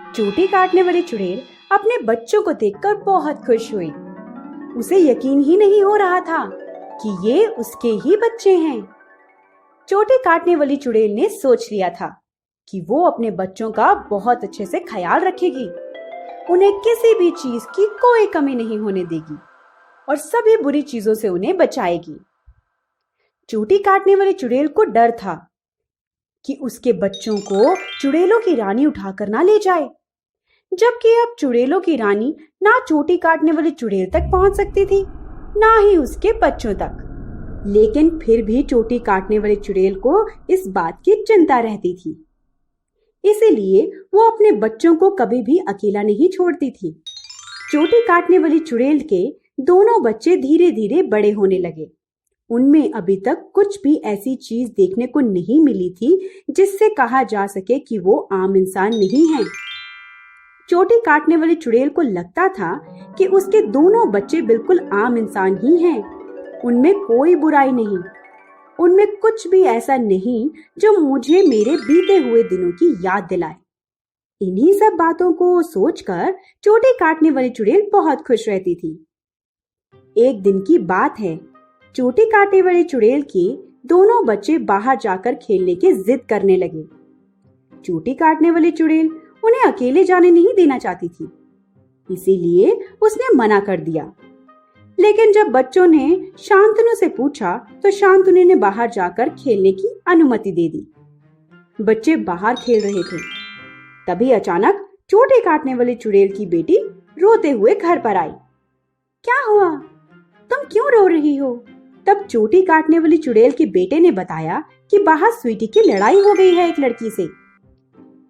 चोटी काटने वाली चुड़ैल अपने बच्चों को देखकर बहुत खुश हुई। उसे यकीन ही नहीं हो रहा था कि ये उसके ही बच्चे हैं। चोटी काटने वाली चुड़ैल ने सोच लिया था कि वो अपने बच्चों का बहुत अच्छे से ख्याल रखेगी, उन्हें किसी भी चीज की कोई कमी नहीं होने देगी और सभी बुरी चीजों से उन्हें बचाएगी। चोटी काटने वाली चुड़ैल को डर था कि उसके बच्चों को चुड़ैलों की रानी उठाकर ना ले जाए, जबकि अब चुड़ैलों की रानी ना चोटी काटने वाली चुड़ैल तक पहुंच सकती थी, ना ही उसके बच्चों तक। लेकिन फिर भी चोटी काटने वाली चुड़ैल को इस बात की चिंता रहती थी, इसीलिए वो अपने बच्चों को कभी भी अकेला नहीं छोड़ती थी। चोटी काटने वाली चुड़ैल के दोनों बच्चे धीरे धीरे बड़े होने लगे। उनमें अभी तक कुछ भी ऐसी चीज देखने को नहीं मिली थी जिससे कहा जा सके कि वो आम इंसान नहीं है। चोटी काटने वाली चुड़ैल को लगता था कि उसके दोनों बच्चे बिल्कुल आम इंसान ही हैं। उनमें कोई बुराई नहीं, उनमें कुछ भी ऐसा नहीं जो मुझे मेरे बीते हुए दिनों की याद दिलाए। इन्हीं सब बातों को सोचकर चोटी काटने वाली चुड़ैल बहुत खुश रहती थी। एक दिन की बात है, चोटी काटने वाली चुड़ैल के दोनों बच्चे बाहर जाकर खेलने की जिद करने लगे। चोटी काटने वाली चुड़ैल उन्हें अकेले जाने नहीं देना चाहती थी, इसीलिए उसने मना कर दिया। लेकिन जब बच्चों ने शांतनु से पूछा तो शांतनु ने बाहर जाकर खेलने की अनुमति दे दी। बच्चे बाहर खेल रहे थे, तभी अचानक चोटी काटने वाली चुड़ैल की बेटी रोते हुए घर पर आई। क्या हुआ? तुम क्यों रो रही हो? तब चोटी काटने वाली चुड़ैल के बेटे ने बताया कि बाहर स्वीटी की लड़ाई हो गई है एक लड़की से।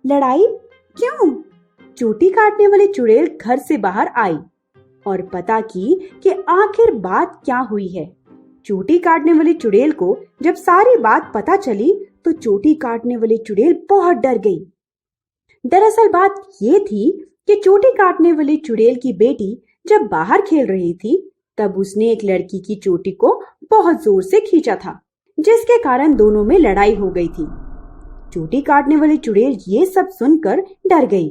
लड़ाई? क्यों? चोटी काटने वाली चुड़ैल घर से बाहर आई और पता की कि आखिर बात क्या हुई है। चोटी काटने वाली चुड़ैल को जब सारी बात पता चली तो चोटी काटने वाली चुड़ैल बहुत डर गई। दरअसल बात ये थी कि चोटी काटने वाली चुड़ैल की बेटी जब बाहर खेल रही थी तब उसने एक लड़की की चोटी को बहुत जोर से खींचा था, जिसके कारण दोनों में लड़ाई हो गई थी। चोटी काटने वाली चुड़ैल ये सब सुनकर डर गई,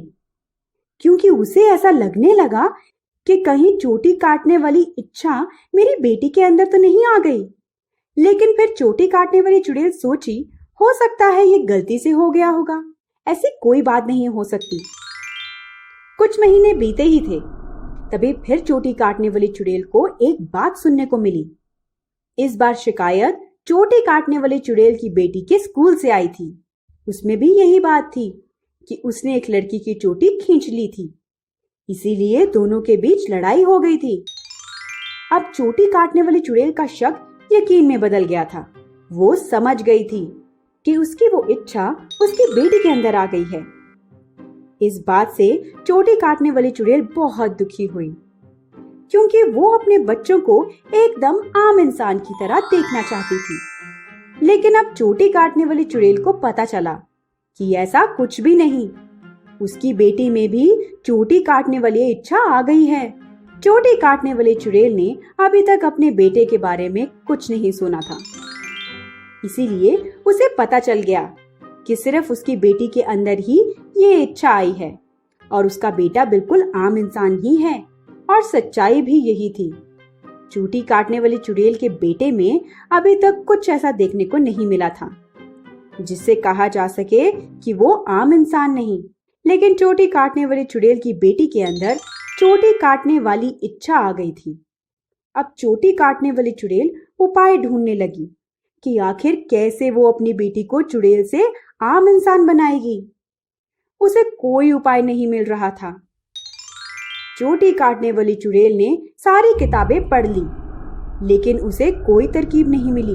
क्योंकि उसे ऐसा लगने लगा कि कहीं चोटी काटने वाली इच्छा मेरी बेटी के अंदर तो नहीं आ गई। लेकिन फिर चोटी काटने वाली चुड़ैल सोची, हो सकता है ये गलती से हो गया होगा, ऐसी कोई बात नहीं हो सकती। कुछ महीने बीते ही थे, तभी फिर चोटी काटने वाली चुड़ैल को एक बात सुनने को मिली। इस बार शिकायत चोटी काटने वाली चुड़ैल की बेटी के स्कूल से आई थी। उसमें भी यही बात थी कि उसने एक लड़की की चोटी खींच ली थी, इसीलिए दोनों के बीच लड़ाई हो गई थी। अब चोटी काटने वाली चुड़ैल का शक यकीन में बदल गया था। वो समझ गई थी कि उसकी वो इच्छा उसकी बेटी के अंदर आ गई है। इस बात से चोटी काटने वाली चुड़ैल बहुत दुखी हुई, क्योंकि वो अपने बच्चों को एकदम आम इंसान की तरह देखना चाहती थी। लेकिन अब चोटी काटने वाली चुड़ैल को पता चला कि ऐसा कुछ भी नहीं, उसकी बेटी में भी चोटी काटने वाली इच्छा आ गई है। चोटी काटने वाली चुड़ैल ने अभी तक अपने बेटे के बारे में कुछ नहीं सुना था, इसीलिए उसे पता चल गया कि सिर्फ उसकी बेटी के अंदर ही ये इच्छा आई है और उसका बेटा बिल्कुल आम इंसान ही है। और सच्चाई भी यही थी। चोटी काटने वाली चुड़ैल के बेटे में अभी तक कुछ ऐसा देखने को नहीं मिला था जिससे कहा जा सके कि वो आम इंसान नहीं। लेकिन चोटी काटने वाली चुड़ैल की बेटी के अंदर चोटी काटने वाली इच्छा आ गई थी। अब चोटी काटने वाली चुड़ैल उपाय ढूंढने लगी कि आखिर कैसे वो अपनी बेटी को चुड़ैल से आम इंसान बनाएगी। उसे कोई उपाय नहीं मिल रहा था। चोटी काटने वाली चुड़ैल ने सारी किताबें पढ़ ली, लेकिन उसे कोई तरकीब नहीं मिली।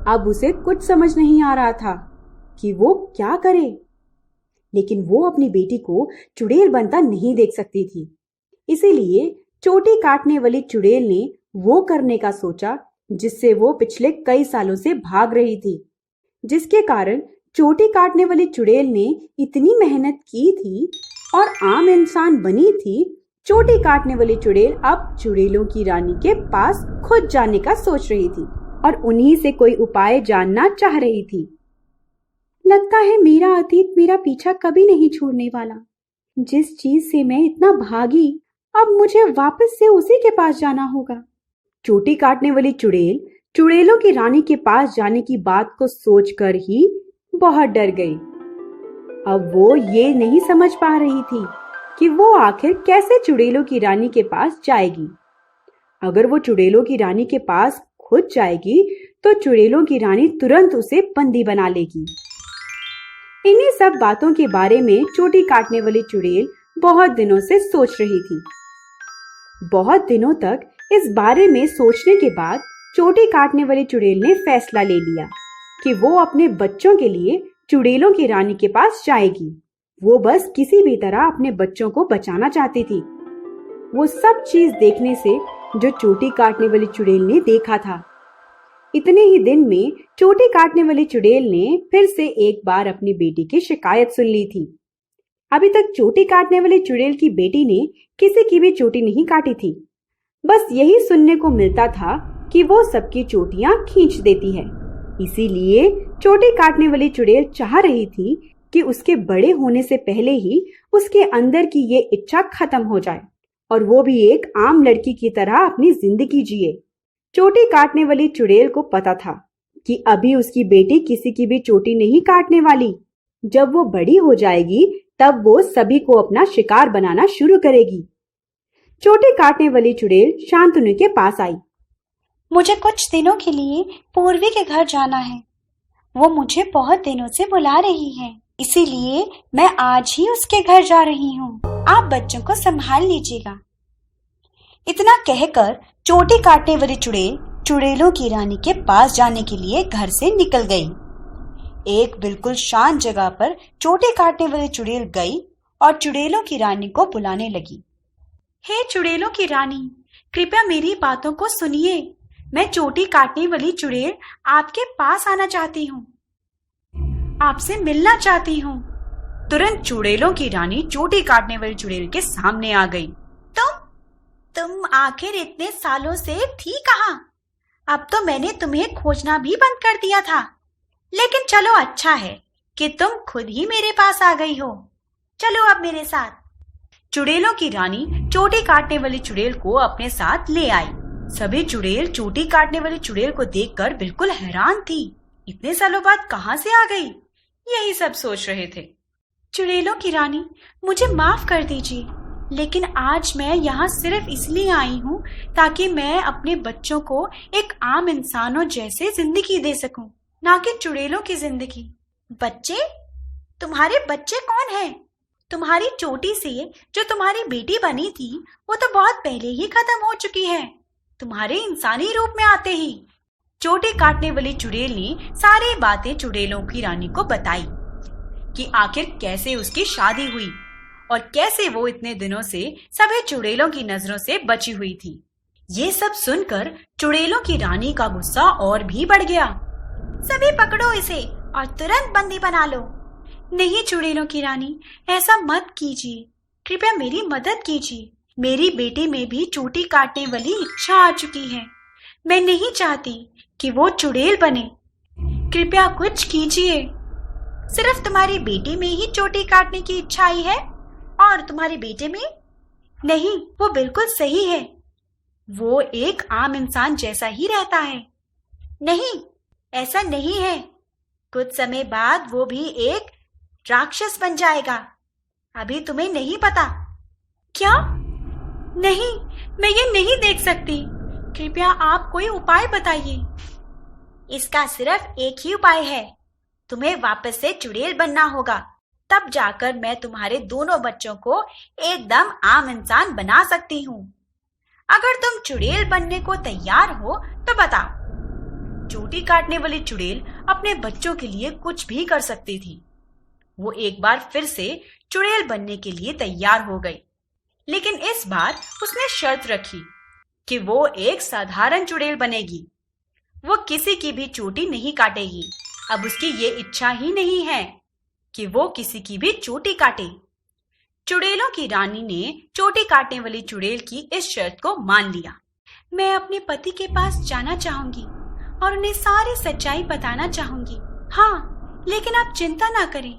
अब उसे कुछ समझ नहीं आ रहा था कि वो क्या करे। लेकिन वो अपनी बेटी को चुड़ैल बनता नहीं देख सकती थी, इसीलिए चोटी काटने वाली चुड़ैल ने वो करने का सोचा जिससे वो पिछले कई सालों से भाग रही थी, जिसके कारण चोटी काटने वाली चुड़ैल ने इतनी मेहनत की थी और आम इंसान बनी थी। चोटी काटने वाली चुड़ैल अब चुड़ैलों की रानी के पास खुद जाने का सोच रही थी और उन्हीं से कोई उपाय जानना चाह रही थी। लगता है मेरा अतीत मेरा पीछा कभी नहीं छोड़ने वाला। जिस चीज से मैं इतना भागी, अब मुझे वापस से उसी के पास जाना होगा। चोटी काटने वाली चुड़ैल चुड़ैलों की रानी के पास जाने की बात को सोचकर ही बहुत डर गई। अब वो ये नहीं समझ पा रही थी कि वो आखिर कैसे चुड़ैलों की रानी के पास जाएगी। अगर वो चुड़ैलों की रानी के पास खुद जाएगी तो चुड़ैलों की रानी तुरंत उसे बंदी बना लेगी। इन्हीं सब बातों के बारे में चोटी काटने वाली चुड़ैल बहुत दिनों से सोच रही थी। बहुत दिनों तक इस बारे में सोचने के बाद चोटी काटने वाली चुड़ैल ने फैसला ले लिया कि वो अपने बच्चों के लिए चुड़ैलों की रानी के पास जाएगी। वो बस किसी भी तरह अपने बच्चों को बचाना चाहती थी। वो सब चीज देखने से जो चोटी काटने वाली चुड़ैल ने देखा था। इतने ही दिन में चोटी काटने वाली चुड़ैल ने फिर से एक बार अपनी बेटी की शिकायत सुन ली थी। अभी तक चोटी काटने वाली चुड़ैल की बेटी ने किसी की भी चोटी नहीं काटी थी। बस यही सुनने को मिलता था कि वो सबकी चोटियां खींच देती है। इसीलिए चोटी काटने वाली चुड़ैल चाह रही थी कि उसके बड़े होने से पहले ही उसके अंदर की ये इच्छा खत्म हो जाए और वो भी एक आम लड़की की तरह अपनी जिंदगी जिए। चोटी काटने वाली चुड़ैल को पता था कि अभी उसकी बेटी किसी की भी चोटी नहीं काटने वाली। जब वो बड़ी हो जाएगी तब वो सभी को अपना शिकार बनाना शुरू करेगी। चोटी काटने वाली चुड़ैल शांतनु के पास आई। मुझे कुछ दिनों के लिए पूर्वी के घर जाना है। वो मुझे बहुत दिनों से बुला रही है, इसीलिए मैं आज ही उसके घर जा रही हूँ। आप बच्चों को संभाल लीजिएगा। इतना कहकर चोटी काटने वाली चुड़ैल चुड़ैलों की रानी के पास जाने के लिए घर से निकल गई। एक बिल्कुल शांत जगह पर चोटी काटने वाली चुड़ैल गई और चुड़ैलों की रानी को बुलाने लगी। हे चुड़ैलों की रानी, कृपया मेरी बातों को सुनिए। मैं चोटी काटने वाली चुड़ैल आपके पास आना चाहती हूँ, आपसे मिलना चाहती हूँ। तुरंत चुड़ैलों की रानी चोटी काटने वाली चुड़ैल के सामने आ गई। तुम आखिर इतने सालों से थी कहाँ? अब तो मैंने तुम्हें खोजना भी बंद कर दिया था। लेकिन चलो, अच्छा है कि तुम खुद ही मेरे पास आ गई हो। चलो अब मेरे साथ। चुड़ैलों की रानी चोटी काटने वाली चुड़ैल को अपने साथ ले आई। सभी चुड़ैल चोटी काटने वाली चुड़ैल को देखकर बिल्कुल हैरान थी। इतने सालों बाद कहाँ से आ गई? यही सब सोच रहे थे। चुड़ैलों की रानी, मुझे माफ कर दीजिए, लेकिन आज मैं यहाँ सिर्फ इसलिए आई हूँ ताकि मैं अपने बच्चों को एक आम इंसानों जैसे जिंदगी दे सकूं, ना कि चुड़ैलों की जिंदगी। बच्चे? तुम्हारे बच्चे कौन हैं? तुम्हारी चोटी से जो तुम्हारी बेटी बनी थी वो तो बहुत पहले ही खत्म हो चुकी है, तुम्हारे इंसानी रूप में आते ही। चोटी काटने वाली चुड़ैल ने सारी बातें चुड़ैलों की रानी को बताई कि आखिर कैसे उसकी शादी हुई और कैसे वो इतने दिनों से सभी चुड़ैलों की नजरों से बची हुई थी। ये सब सुनकर चुड़ैलों की रानी का गुस्सा और भी बढ़ गया। सभी पकड़ो इसे और तुरंत बंदी बना लो। नहीं चुड़ैलों की रानी, ऐसा मत कीजिए, कृपया मेरी मदद कीजिए। मेरी बेटी में भी चोटी काटने वाली इच्छा आ चुकी है। मैं नहीं चाहती कि वो चुड़ैल बने। कृपया कुछ कीजिए। सिर्फ तुम्हारी बेटी में ही चोटी काटने की इच्छा आई है और तुम्हारे बेटे में नहीं? वो बिल्कुल सही है, वो एक आम इंसान जैसा ही रहता है। नहीं, ऐसा नहीं है। कुछ समय बाद वो भी एक राक्षस बन जाएगा। अभी तुम्हें नहीं पता। क्या? नहीं, मैं ये नहीं देख सकती। कृपया आप कोई उपाय बताइए। इसका सिर्फ एक ही उपाय है, तुम्हें वापस से चुड़ैल बनना होगा। तब जाकर मैं तुम्हारे दोनों बच्चों को एकदम आम इंसान बना सकती हूँ। अगर तुम चुड़ैल बनने को तैयार हो तो बताओ। चोटी काटने वाली चुड़ैल अपने बच्चों के लिए कुछ भी कर सकती थी। वो एक बार फिर से चुड़ैल बनने के लिए तैयार हो गई, लेकिन इस बार उसने शर्त रखी कि वो एक साधारण चुड़ैल बनेगी। वो किसी की भी चोटी नहीं काटेगी। अब उसकी ये इच्छा ही नहीं है कि वो किसी की भी चोटी काटे। चुड़ैलों की रानी ने चोटी काटने वाली चुड़ैल की इस शर्त को मान लिया। मैं अपने पति के पास जाना चाहूंगी और उन्हें सारी सच्चाई बताना चाहूंगी। हाँ, लेकिन आप चिंता ना करें,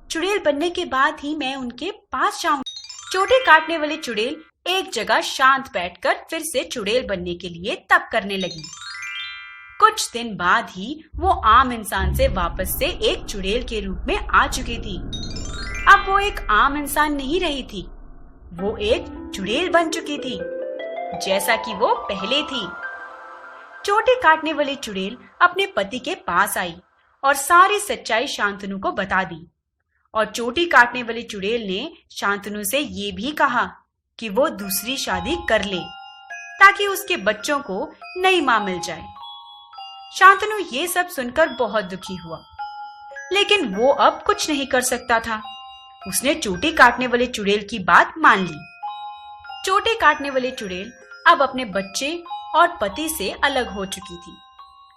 चुड़ैल बनने के बाद ही मैं उनके पास जाऊं। चोटी काटने वाली चुड़ैल एक जगह शांत बैठकर फिर से चुड़ैल बनने के लिए तप करने लगी। कुछ दिन बाद ही वो आम इंसान से वापस से एक चुड़ैल के रूप में आ चुकी थी। अब वो एक आम इंसान नहीं रही थी, वो एक चुड़ैल बन चुकी थी, जैसा कि वो पहले थी। चोटी काटने वाली चुड़ैल अपने पति के पास आई और सारी सच्चाई शांतनु को बता दी। और चोटी काटने वाली चुड़ैल ने शांतनु से ये भी कहा कि वो दूसरी शादी कर ले ताकि उसके बच्चों को नई मां मिल जाए। शांतनु ये सब सुनकर बहुत दुखी हुआ, लेकिन वो अब कुछ नहीं कर सकता था। उसने चोटी काटने वाले चुड़ैल की बात मान ली। चोटी काटने वाली चुड़ैल अब अपने बच्चे और पति से अलग हो चुकी थी,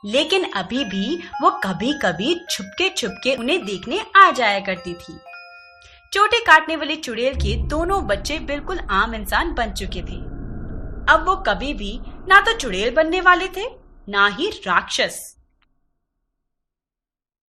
लेकिन अभी भी वो कभी कभी छुपके छुपके उन्हें देखने आ जाया करती थी। चोटी काटने वाली चुड़ैल के दोनों बच्चे बिल्कुल आम इंसान बन चुके थे। अब वो कभी भी ना तो चुड़ैल बनने वाले थे, ना ही राक्षस।